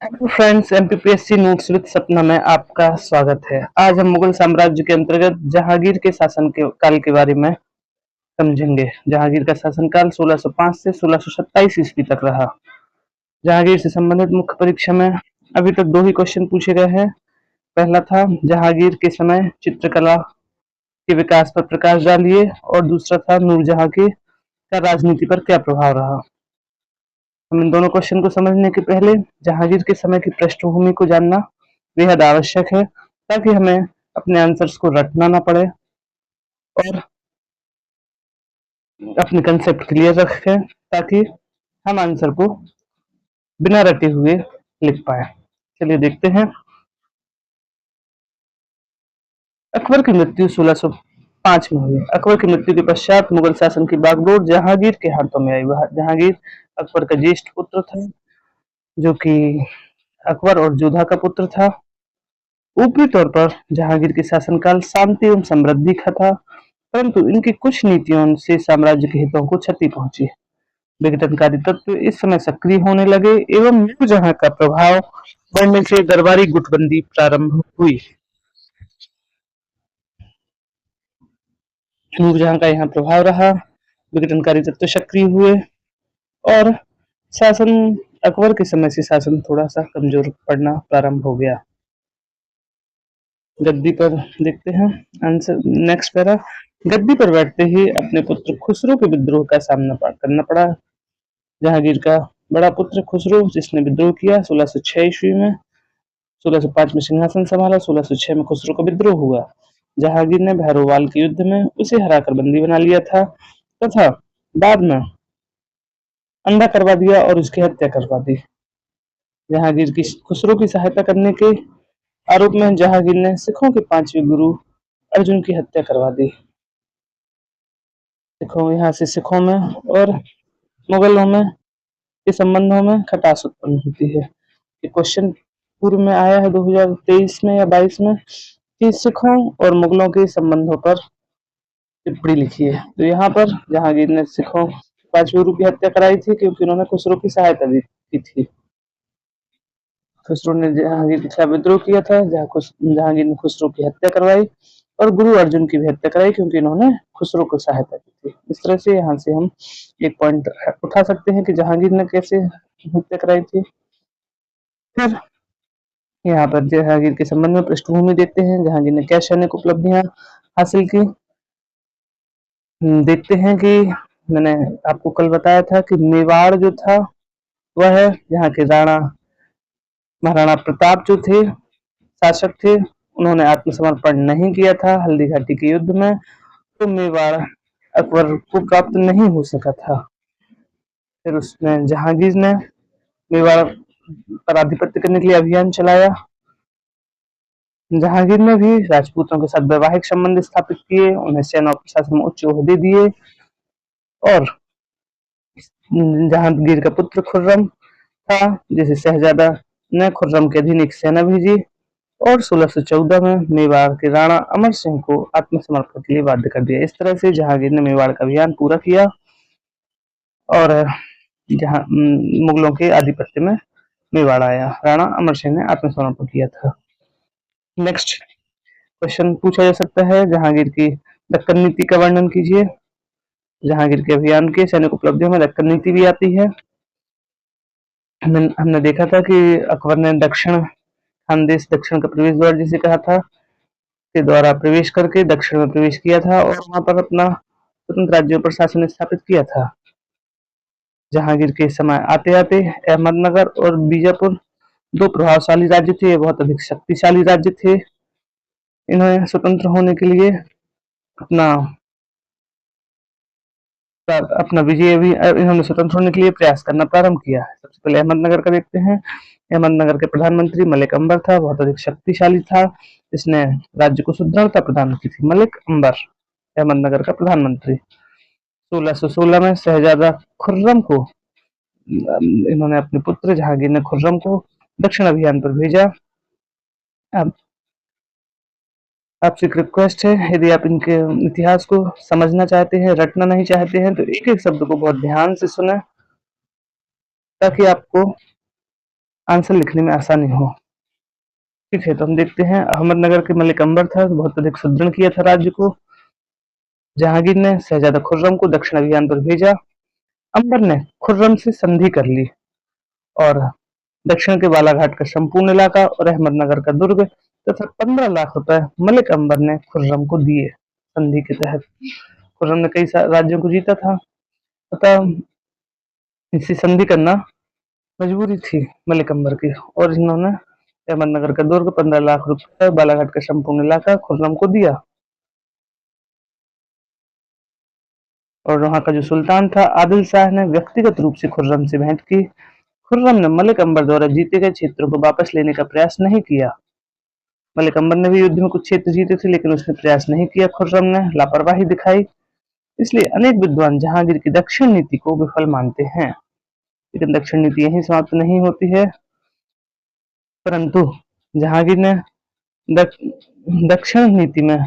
Hello friends, MPPSC notes with सपना में आपका स्वागत है। आज हम मुगल साम्राज्य के अंतर्गत जहांगीर के शासन के काल के बारे में समझेंगे। जहांगीर का शासनकाल 1605 से 1627 ईस्वी तक रहा। जहांगीर से संबंधित मुख्य परीक्षा में अभी तक दो ही क्वेश्चन पूछे गए हैं। पहला था जहांगीर के समय चित्रकला के विकास पर प्रकाश डालिए, और दूसरा था नूरजहां के का राजनीति पर क्या प्रभाव रहा। हम इन दोनों क्वेश्चन को समझने के पहले जहांगीर के समय की पृष्ठभूमि को जानना बेहद आवश्यक है, ताकि हमें अपने आंसर्स को रटना ना पड़े और अपने कंसेप्ट क्लियर रखें, ताकि हम आंसर को बिना रटे हुए लिख पाए। चलिए देखते हैं। अकबर की मृत्यु 1605 में हुई। अकबर की मृत्यु के पश्चात मुगल शासन की बागडोर जहांगीर के हाथों में आई। वह जहांगीर अकबर का ज्येष्ठ पुत्र था, जो कि अकबर और जोधा का पुत्र था। ऊपरी तौर पर जहांगीर के शासनकाल शांति एवं समृद्धि का था, परंतु इनकी कुछ नीतियों से साम्राज्य के हितों को क्षति पहुंची। विघटनकारी तत्व इस समय सक्रिय होने लगे एवं नूरजहां का प्रभाव बढ़ने से दरबारी गुटबंदी प्रारंभ हुई। नूरजहां का यहाँ प्रभाव रहा, विघटनकारी तत्व सक्रिय हुए और शासन अकबर के समय से शासन थोड़ा सा कमजोर पड़ना प्रारंभ हो गया। गद्दी पर देखते हैं आंसर। Next para. गद्दी पर बैठते ही अपने पुत्र खुसरो के विद्रोह का सामना करना पड़ा। जहांगीर का बड़ा पुत्र खुसरो, जिसने विद्रोह किया 1606 ईस्वी में, 1605 में सिंहासन संभाला, 1606 में खुसरो का विद्रोह हुआ। जहांगीर ने भैरोवाल के युद्ध में उसे हराकर बंदी बना लिया था तथा बाद में अंधा करवा दिया और उसकी हत्या करवा दी। जहांगीर की खुसरो की सहायता करने के आरोप में जहांगीर ने सिखों के पांचवें गुरु अर्जुन की हत्या करवा दी। सिखों यहाँ से सिखों में और मुगलों में के संबंधों में खटास उत्पन्न होती है। ये क्वेश्चन पूर्व में आया है 2023 में या 22 में कि सिखों और मुगलों के संबंधों पर टिप्पणी लिखी है। तो यहाँ पर जहांगीर ने सिखों पांचवें गुरु की हत्या कराई थी, क्योंकि उन्होंने खुसरो की सहायता दी की थी। खुसरो ने जहांगीर के खिलाफ विद्रोह किया था, जहांगीर ने खुसरो की हत्या करवाई और गुरु अर्जुन की भी हत्या कराई, क्योंकि इन्होंने खुसरो को सहायता की थी। इस तरह से यहाँ से हम एक पॉइंट उठा सकते हैं कि जहांगीर ने कैसे हत्या कराई थी। फिर यहाँ पर जहांगीर के संबंध में पृष्ठभूमि देखते हैं। जहांगीर ने क्या सैनिक उपलब्धियां हासिल की। देखते हैं कि मैंने आपको कल बताया था कि मेवाड़ जो था वह है, यहाँ के राणा महाराणा प्रताप जो थे शासक थे, उन्होंने आत्मसमर्पण नहीं किया था हल्दी घाटी के युद्ध में, तो मेवाड़ अकबर को प्राप्त नहीं हो सका था। फिर उसमें जहांगीर ने मेवाड़ पर आधिपत्य करने के लिए अभियान चलाया। जहांगीर ने भी राजपूतों के साथ वैवाहिक संबंध स्थापित किए, उन्हें सेना और प्रशासन में उच्च ओहदे दिए और जहांगीर का पुत्र खुर्रम था, जिसे शहजादा ने खुर्रम के अधीन एक सेना भेजी और 1614 में मेवाड़ के राणा अमर सिंह को आत्मसमर्पण के लिए बाध्य कर दिया। इस तरह से जहांगीर ने मेवाड़ का अभियान पूरा किया और जहां मुगलों के आधिपत्य में मेवाड़ आया। राणा अमर सिंह ने आत्मसमर्पण किया था। नेक्स्ट क्वेश्चन पूछा जा सकता है, जहांगीर की दक्कन नीति का वर्णन कीजिए। जहांगीर के अभियान के सैनिक उपलब्धियों में दक्कन नीति भी आती है। हमने देखा था कि अकबर ने दक्षिण खानदेश, दक्षिण का प्रवेश द्वार जिसे कहा था, के द्वारा प्रवेश करके दक्षिण में प्रवेश किया था और वहां पर अपना स्वतंत्र राज्यों पर शासन स्थापित किया था। जहांगीर के समय आते आते अहमदनगर और बीजापुर दो प्रभावशाली राज्य थे, बहुत अधिक शक्तिशाली राज्य थे। इन्हें स्वतंत्र होने के लिए अपना अपना विजय भी इन्होंने स्वतंत्र होने के लिए प्रयास करना प्रारंभ किया। सबसे पहले अहमदनगर का देखते हैं। अहमदनगर के प्रधानमंत्री मलिक अंबर था, बहुत अधिक शक्तिशाली था। इसने राज्य को सुदृढ़ता प्रदान की थी। मलिक अंबर अहमदनगर का प्रधानमंत्री। 1616 में शहजादा खुर्रम को इन्होंने अपने पुत्र जहांगीर ने खुर्रम को दक्षिण अभियान पर भेजा। अब आपसे एक रिक्वेस्ट है, यदि आप इनके इतिहास को समझना चाहते हैं, रटना नहीं चाहते हैं, तो एक एक शब्द को बहुत ध्यान से सुने, ताकि आपको आंसर लिखने में आसानी हो। ठीक है, तो हम देखते हैं अहमदनगर के मलिक अंबर था, बहुत अधिक सुदृढ़ किया था राज्य को। जहांगीर ने शहजादा खुर्रम को दक्षिण अभियान पर भेजा। अंबर ने खुर्रम से संधि कर ली और दक्षिण के बालाघाट का संपूर्ण इलाका और अहमदनगर का दुर्ग तथा 15 लाख रुपए मलिक अंबर ने खुर्रम को दिए। संधि के तहत खुर्रम ने कई राज्यों को जीता था, अतः इसी संधि करना मजबूरी थी मलिक अंबर की, और इन्होंने अहमदनगर का दुर्ग, 15 लाख रुपए, बालाघाट का संपूर्ण इलाका खुर्रम को दिया। और वहां का जो सुल्तान था आदिल शाह ने व्यक्तिगत रूप से खुर्रम से भेंट की। खुर्रम ने मलिक अंबर द्वारा जीते गए क्षेत्रों को वापस लेने का प्रयास नहीं किया। मलिक अंबर ने भी युद्ध में कुछ क्षेत्र जीते थे, लेकिन उसने प्रयास नहीं किया। खुर्रम ने लापरवाही दिखाई, इसलिए अनेक विद्वान जहांगीर की दक्षिण नीति को विफल मानते हैं। लेकिन दक्षिण नीति यहीं समाप्त नहीं होती है, परंतु जहांगीर ने दक्षिण नीति में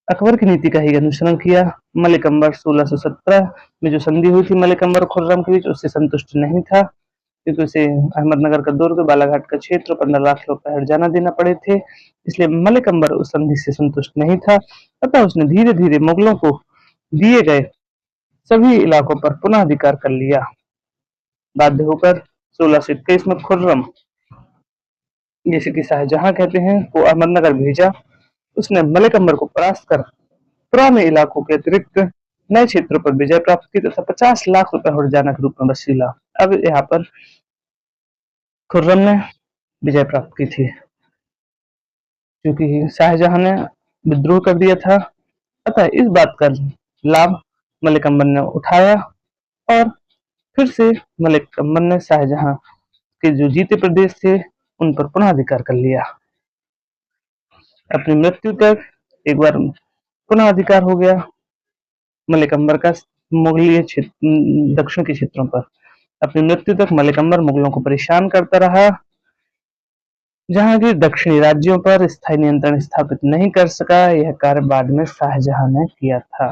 अकबर की नीति का ही अनुसरण किया। मलिक अंबर 1617 में जो संधि हुई थी मलिक अंबर और खुर्रम के बीच, उससे संतुष्ट नहीं था, क्योंकि उसे अहमदनगर का दुर्ग, बालाघाट का क्षेत्र, 15 लाख रुपए हर्जाना देना पड़े थे। इसलिए मलिक अंबर उस संधि से संतुष्ट नहीं था, अतः उसने धीरे धीरे मुगलों को दिए गए सभी इलाकों पर पुनः अधिकार कर लिया। बाध्य होकर 1621 में खुर्रम, जैसे कि शाहजहां कहते हैं, को अहमदनगर भेजा। उसने मलिक अंबर को परास्त कर पुराने इलाकों के अतिरिक्त नए क्षेत्रों पर विजय प्राप्त की तथा 50 लाख रुपए हर्जाना के रूप में वसूला। अब यहाँ पर खुर्रम ने विजय प्राप्त की थी, क्योंकि शाहजहां ने विद्रोह कर दिया था, अतः इस बात का लाभ मलिक अंबर ने उठाया और फिर से मलिक अंबर ने शाहजहां के जो जीते प्रदेश थे उन पर पुनः अधिकार कर लिया। अपनी मृत्यु तक एक बार पुनः अधिकार हो गया मलिक अंबर का मुगलीय दक्षिण के क्षेत्रों पर। अपनी मृत्यु तक मलिक अंबर मुगलों को परेशान करता रहा। जहांगीर दक्षिणी राज्यों पर स्थायी नियंत्रण स्थापित नहीं कर सका। यह कार्य बाद में शाहजहां ने किया था।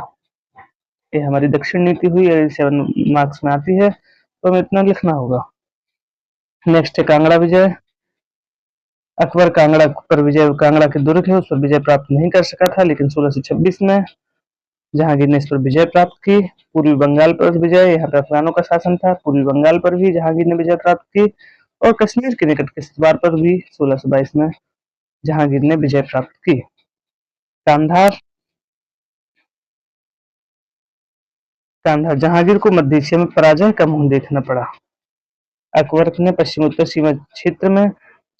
ये हमारी दक्षिण नीति हुई, 7 मार्क्स में आती है, तो हमें इतना लिखना होगा। नेक्स्ट है कांगड़ा विजय। अकबर कांगड़ा पर विजय, कांगड़ा के दुर्ग है, उस पर विजय प्राप्त नहीं कर सका था, लेकिन 1626 में जहांगीर ने इस पर विजय प्राप्त की। पूर्वी बंगाल पर विजय, यहाँ पर अफगानों का शासन था, पूर्वी बंगाल पर भी जहांगीर ने विजय प्राप्त की, और कश्मीर के निकट के सितवार पर भी 1622 में जहांगीर ने विजय प्राप्त की। कांधार, जहांगीर को मध्य एशिया में पराजय का मुंह देखना पड़ा। अकबर ने पश्चिमोत्तर सीमा क्षेत्र में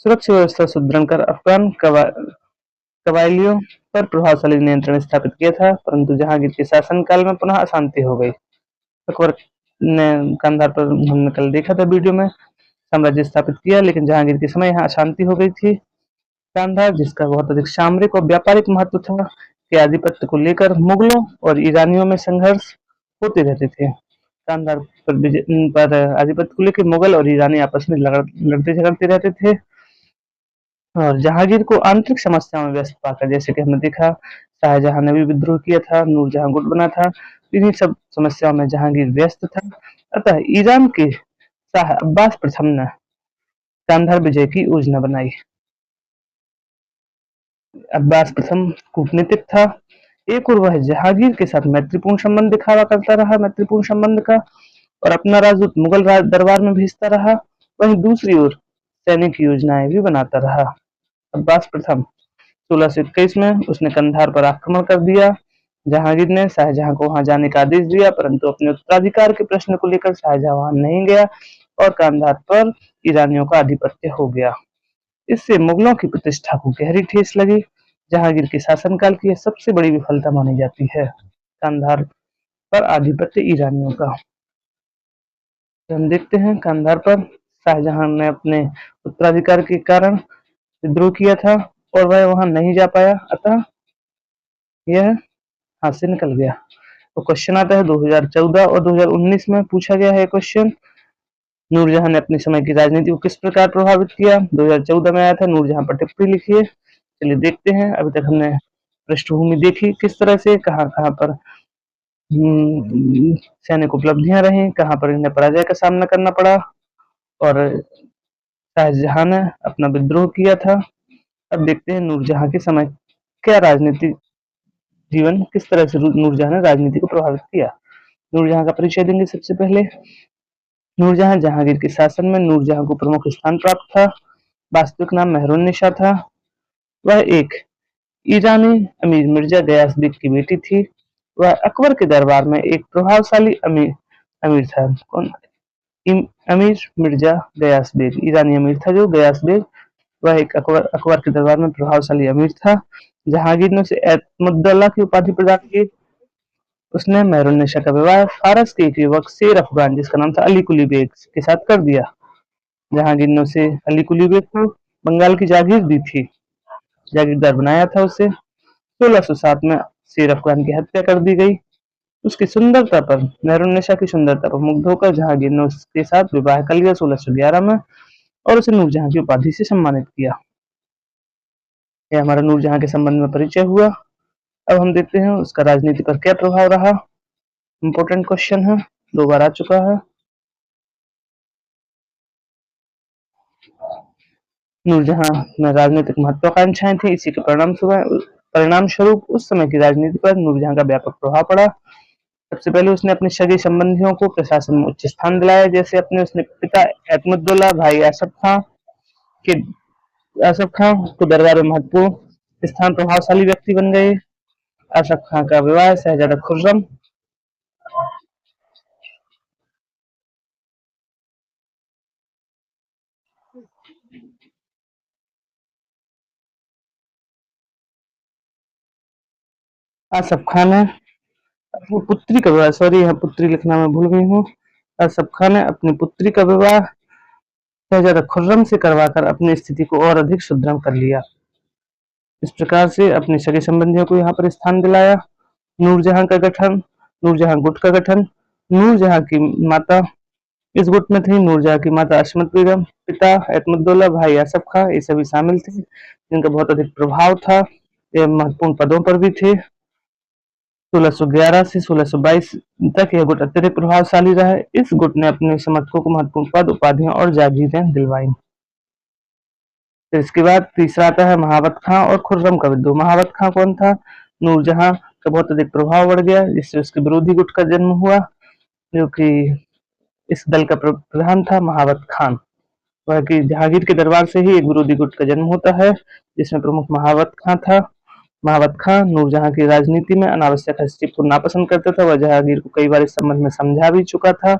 सुरक्षा व्यवस्था सुदृढ़ कर अफगान कबायलियों पर प्रभावशाली नियंत्रण स्थापित किया था, परंतु जहांगीर के शासनकाल में पुनः अशांति हो गई। अकबर ने कांधार पर, हमने कल देखा था वीडियो में, साम्राज्य स्थापित किया, लेकिन जहांगीर के समय यहाँ अशांति हो गई थी। कांधार, जिसका बहुत अधिक सामरिक और व्यापारिक महत्व था, के आधिपत्य को लेकर मुगलों और ईरानियों में संघर्ष होते रहते थे। कांधार पर आधिपत्य को लेकर मुगल और ईरानी आपस में लड़ते झगड़ते रहते थे, और जहांगीर को आंतरिक समस्याओं में व्यस्त पाकर, जैसे कि हमने देखा शाहजहां ने भी विद्रोह किया था, नूरजहां गुट बना था, इन्हीं सब समस्याओं में जहांगीर व्यस्त था। अतः ईरान के शाह अब्बास प्रथम ने कांधार विजय की योजना बनाई। अब्बास प्रथम कूटनीतिक था, एक और वह जहांगीर के साथ मैत्रीपूर्ण संबंध दिखावा करता रहा, मैत्रीपूर्ण संबंध का, और अपना राजदूत मुगल दरबार में भेजता रहा। वहीं दूसरी ओर सैनिक योजनाएं भी बनाता रहा। अब्बास प्रथम 1621 में उसने कंधार पर आक्रमण कर दिया। जहांगीर ने शाहजहां को वहां जाने का आदेश दिया, परंतु अपने उत्तराधिकार के प्रश्न को लेकर शाहजहां वहां नहीं गया और कंधार पर ईरानियों का आधिपत्य हो गया। इससे मुगलों की प्रतिष्ठा को गहरी ठेस लगी। जहांगीर के शासनकाल की यह सबसे बड़ी विफलता मानी जाती है, कंधार पर आधिपत्य ईरानियों का। हम देखते हैं कंधार पर शाहजहां ने अपने उत्तराधिकार के कारण विद्रोह किया था और वह वहां नहीं जा पाया, अतः यह हाथ से निकल गया। तो क्वेश्चन आता है 2014 और 2019 में पूछा गया है क्वेश्चन, नूरजहां ने अपने समय की राजनीति को किस प्रकार प्रभावित किया। 2014 में आया था, नूरजहां पर टिप्पणी लिखिए। चलिए देखते हैं। अभी तक हमने पृष्ठभूमि देखी, किस तरह से कहां कहां पर सैनिक उपलब्धियां रही, कहां पर इन्हें पराजय का सामना करना पड़ा, और शाहजहां ने अपना विद्रोह किया था। अब देखते हैं नूरजहां के समय क्या राजनीति जीवन किस तरह से नूरजहां ने राजनीति को प्रभावित किया। नूरजहां का परिचय देंगे। सबसे पहले नूरजहां जहांगीर के शासन में नूरजहां को प्रमुख स्थान प्राप्त था। वास्तविक नाम मेहरुन्निसा था। वह एक ईरानी अमीर मिर्जा गयास बेग की बेटी थी। वह अकबर के दरबार में एक प्रभावशाली अमीर अमीर था। कौन? अमीर मिर्जा गयास बेग, ईरानी अमीर था जो गयास बेग। वह एक अकबर अकबर के दरबार में प्रभावशाली अमीर था। जहांगीर ने उसे एतमुद्दौला की उपाधि प्रदान की। उसने मेहरुन्निसा का विवाह फारस के एक युवक शेर अफगान जिसका नाम था अली कुली बेग के साथ कर दिया। जहांगीर ने उसे अली कुली बेग को बंगाल की जागीर दी थी, जागीरदार बनाया था उसे। 1607 में शेर अफगान की हत्या कर दी गई। उसकी सुंदरता पर मेहरुन्निसा की सुंदरता पर मुग्ध होकर जहांगीर ने उसके साथ विवाह कर लिया 1611 में और उसे नूरजहां की उपाधि से सम्मानित किया। यह हमारा नूरजहां के संबंध में परिचय हुआ। अब हम देखते हैं उसका राजनीति पर क्या प्रभाव रहा। इम्पोर्टेंट क्वेश्चन है, 2 बार आ चुका है। नूरजहां में राजनीतिक महत्वाकांक्षाएं थी, इसी के परिणाम स्वरूप उस समय की राजनीति पर नूरजहां का व्यापक प्रभाव पड़ा। सबसे पहले उसने अपने सगे संबंधियों को प्रशासन में उच्च स्थान दिलाया। जैसे अपने उसने पिता एतमुद्दौला भाई के आसफ खां को दरबार में महत्वपूर्ण स्थान प्रभावशाली व्यक्ति बन गए। आसफ खां का विवाह शहजादा खुर्रम आसफ खान ने अपनी पुत्री का विवाह, सॉरी यहाँ पुत्री लिखना मैं भूल गई हूँ। आसफ खान ने अपनी पुत्री का विवाह शहजादा खुर्रम से करवाकर अपनी स्थिति को और अधिक सुदृढ़ कर लिया। इस प्रकार से अपने सगे संबंधियों को यहाँ पर स्थान दिलाया। नूरजहां का गठन, नूरजहां गुट का गठन। नूरजहां की माता इस गुट में थी। नूरजहां की माता अशमत बेगम, पिता एतमुद्दौला, भाई आसफ खां, ये सभी शामिल थे जिनका बहुत अधिक प्रभाव था। ये महत्वपूर्ण पदों पर भी थे। 1611 से 1622 तक यह गुट अत्यधिक प्रभावशाली रहा। इस गुट ने अपने समर्थकों को महत्वपूर्ण पद, उपाधियां और जागीरें दिलवाई। फिर इसके बाद तीसरा आता है महावत खां और खुर्रम का विद्रोह। महावत खां कौन था? नूरजहां का बहुत अधिक प्रभाव बढ़ गया, जिससे उसके विरोधी गुट का जन्म हुआ, जो कि इस दल का प्रधान था महावत खान। वह कि जहांगीर के दरबार से ही एक विरोधी गुट का जन्म होता है, जिसमें प्रमुख महावत खां था। महावत खां नूरजहां की राजनीति में अनावश्यक हस्तक्षेप को नापसंद करता था। वह जहांगीर को कई बार इस संबंध में समझा भी चुका था,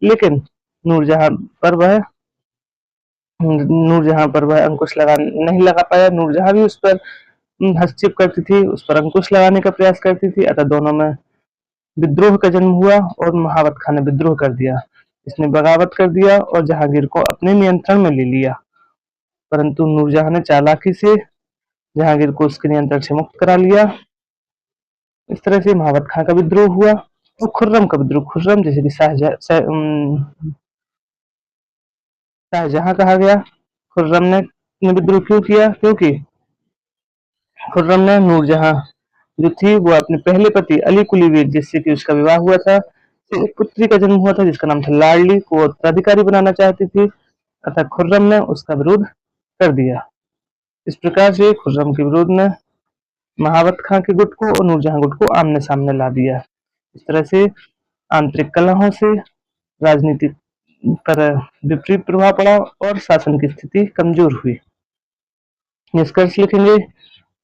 लेकिन नूरजहां पर वह नूरजहां पर वह अंकुश नहीं लगा पाया। नूरजहां भी उस पर हस्तक्षेप करती थी, उस पर अंकुश लगाने का प्रयास करती थी। अतः दोनों में विद्रोह का जन्म हुआ और महावत खान ने विद्रोह कर दिया। इसने बगावत कर दिया और जहांगीर को अपने नियंत्रण में ले लिया। परंतु नूरजहां ने चालाकी से जहांगीर को उसके नियंत्रण से मुक्त करा लिया। इस तरह से महावत खां का विद्रोह हुआ। और खुर्रम का विद्रोह, खुर्रम जैसे कि शाहजहां कहा गया। खुर्रम ने विद्रोह क्यों किया? क्योंकि खुर्रम ने नूरजहां जो थी वो अपने पहले पति अली कुली बेग जिससे कि उसका विवाह हुआ था, तो एक पुत्री का जन्म हुआ था जिसका नाम था लाडली, को उत्तराधिकारी बनाना चाहती थी। अतः खुर्रम ने उसका विरोध कर दिया। इस प्रकार से खुर्रम के विरोध ने महावत खां के गुट को और नूरजहां गुट को आमने सामने ला दिया। इस तरह से आंतरिक कलहों से राजनीति पर विपरीत प्रभाव पड़ा और शासन की स्थिति कमजोर हुई। निष्कर्ष लिखेंगे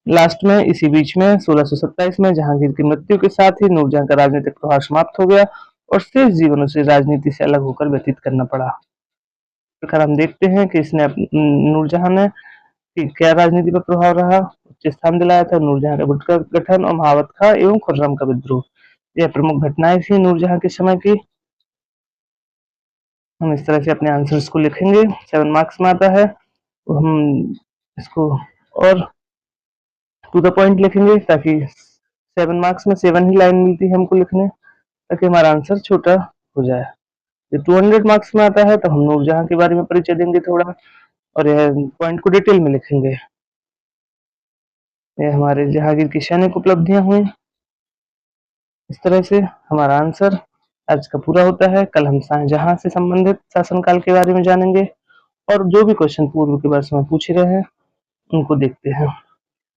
लास्ट में। इसी बीच में 1627 में जहांगीर की मृत्यु के साथ ही नूरजहां का राजनीतिक प्रभाव समाप्त हो गया और शेष जीवन उसे राजनीति से अलग होकर व्यतीत करना पड़ा। प्रकार हम देखते हैं कि इसने नूरजहां ने क्या राजनीति पर प्रभाव रहा। उच्च स्थान दिलाया था। नूरजहां का गुट का गठन और महावत खां एवं खुर्रम का विद्रोह, यह प्रमुख घटनाएं थी नूरजहां के समय की। हम इस तरह से अपने आंसर्स को लिखेंगे। 7 मार्क्स में आता है तो हम इसको और टू द पॉइंट लिखेंगे, ताकि 7 मार्क्स में 7 ही लाइन मिलती है हमको लिखने, ताकि हमारा आंसर छोटा हो जाए। जब 200 मार्क्स में आता है तो हम नूरजहां के बारे में परिचय देंगे थोड़ा, और यह पॉइंट को डिटेल में लिखेंगे। ये हमारे जहांगीर की सैनिक उपलब्धियां हुई। इस तरह से हमारा आंसर आज का पूरा होता है। कल हम शाहजहां से संबंधित शासनकाल के बारे में जानेंगे और जो भी क्वेश्चन पूर्व के वर्ष में पूछ रहे हैं उनको देखते हैं।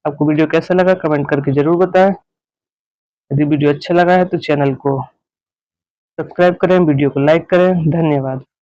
आपको वीडियो कैसा लगा कमेंट करके जरूर बताएं। यदि वीडियो अच्छा लगा है तो चैनल को सब्सक्राइब करें, वीडियो को लाइक करें। धन्यवाद।